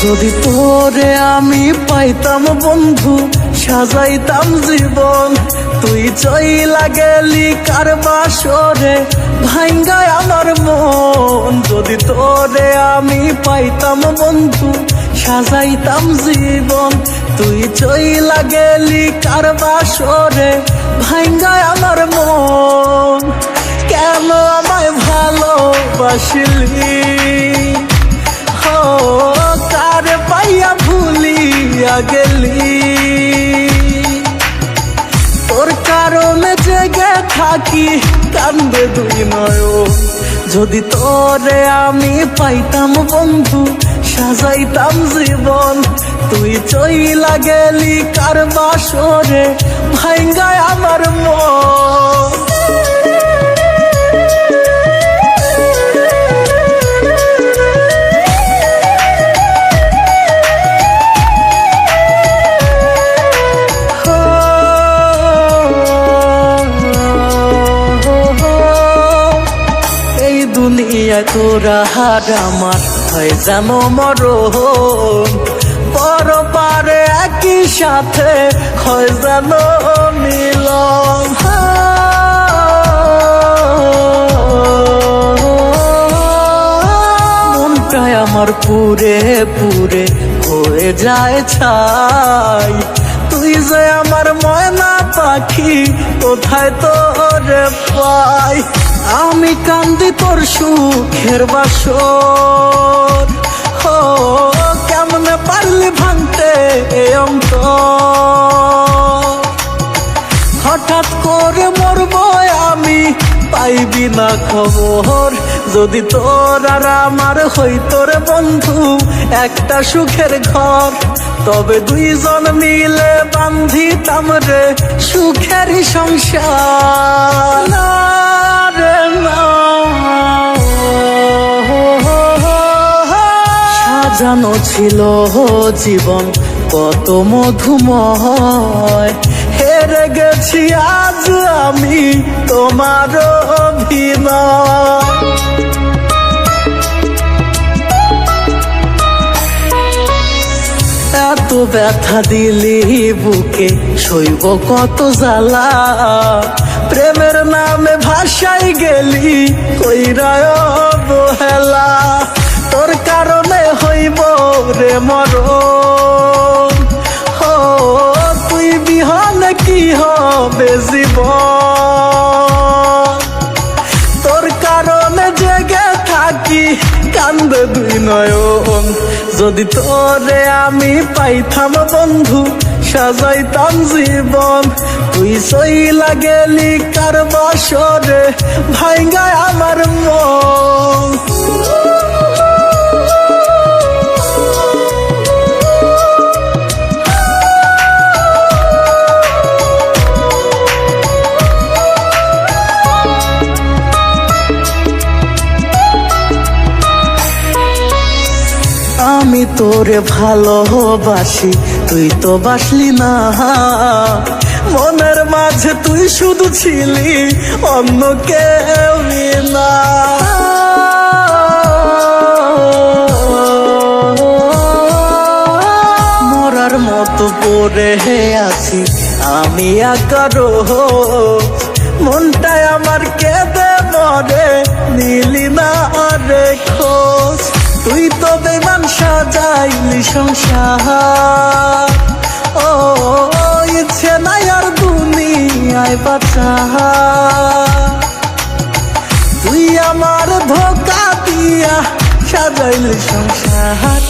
যদি তোরে আমি পাইতাম বন্ধু সাজাইতাম জীবন, তুই চইলা গেলি কার বাসরে ভাঙ্গায় আমার মন। যদি তোরে আমি পাইতাম বন্ধু সাজাইতাম জীবন, তুই চইলা গেলি কার বাসরে ভাঙ্গায় আমার মন। কেন আমায় ভালোবাসিলি কারে পাইয়া ভুলিয়া গেলি, তোর কারণে জেগে থাকি কান্দে দুই নয়ন। যদি তোরে আমি পাইতাম বন্ধু সাজাইতাম জীবন, তুই চইলা গেলি কার বাসরে ভাঙ্গায় আমার মন। দুনিয়া তোরা হার আমার হয় জানো মরণ, বড় পারে একই সাথে হয় জানো মিলন। মনটাই আমার পুরে পুরে হয়ে যায় ছাই, তুই যে আমার ময়না পাখি কোথায় তোরে পাই। আমি কান্দি তোর সুখের বাসর, কেমনে পারলি ভাঙতে অন্তর। হঠাৎ করে মরবো আমি পাইবি না খবর, যদি তোর আর আমার হইতো রে বন্ধু একটা সুখের ঘর, তবে দুইজন মিলে বান্ধিতাম রে সুখের সংসার। সাজানো ছিল জীবন কত মধুময়, হেরে গেছি আজ আমি তোমার অভিনয়। এত ব্যথা দিলি বুকে সইব কত জ্বালা, প্রেমের নামে ভাষাই গেলি কইরায় অবহেলা। তোর কারণে হইব রে মরণ, তুই বিহনে কি হবে জীবন। তোর কারণে জেগে থাকি কান্দে দুই নয়ন। যদি তোরে আমি পাইতাম বন্ধু সাজাইতাম জীবন, তুই চইলা গেলি কার বাসরে ভাঙ্গায় আমার মন। আমি তোরে ভালোবাসি তুই তো বাসলি না, মনের মাঝে তুই শুধু ছিলি অন্য কেউ না। মরার মতো পড়ে আছি আমি একারো, মনটাই আমার কেঁদে মরে নিলি না রে খোঁজ। তুই তো বেমান সাজাইলি সংসার, ইচ্ছে নাই আর দুনিয়ায় বাঁচা। তুই আমার ধোকা দিয়া সাজাইলি সংসার,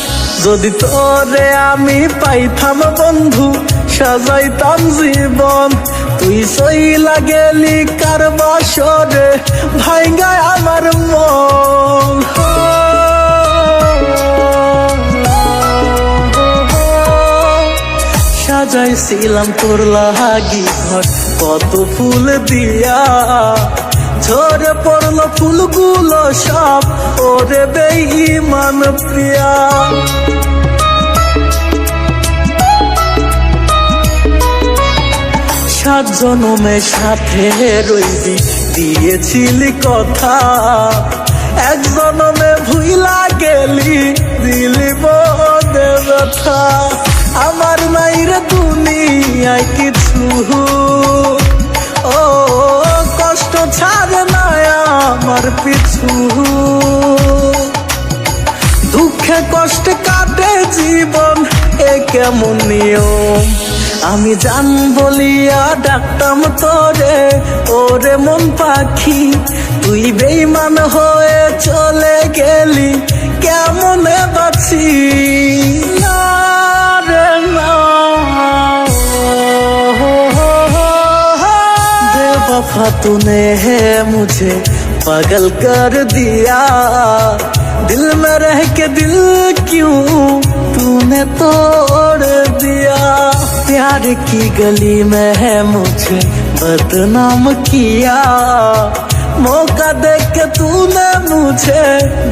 যদি তোরে আমি পাইতাম বন্ধু সাজাইতাম জীবন, তুই চইলা গেলি কার বাসরে ভাঙ্গায় আমার মন। সাজাইছিলাম তোর লাগি ঘর কত ফুল দিয়া, ঝরে পড়লো ফুলগুলো সব ওরে বেঈমান প্রিয়া। সাত জনমের সাথে রইবি দিয়েছিলি কথা, এক জনমে ভুইলা গেলি দিলি দে ব্যথা আমার মাইরে দুনিয়ায় কিছু ও কষ্ট ছাড়ে না আমার পিছু দুঃখে কষ্টে কাটে জীবন এ কেমন নিয়ম আমি জান বলিয়া ডাকতাম তোরে ওরে মন পাখি তুই বেঈমান হয়ে চলে গেলি কেমনে বাঁচি না রে না बेवफा तूने है मुझे पागल कर दिया दिल में रह के दिल क्यों तूने तोड़ दिया प्यार की गली में है मुझे बदनाम किया मौका दे के तूने मुझे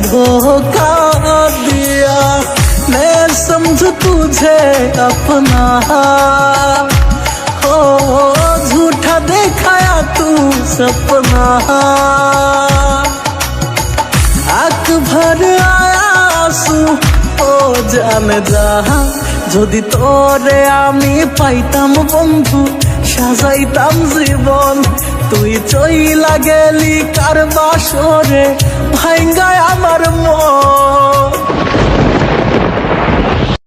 धोखा दिया मैं समझू तुझे अपना हो झूठा देखाया तू सपना आँख भर आया आंसू ও জানে যাহা যদি তোরে আমি পাইতাম বন্ধু সাজাইতাম জীবন তুই চইলা গেলি কার বাসরে ভাঙ্গায় আমার মন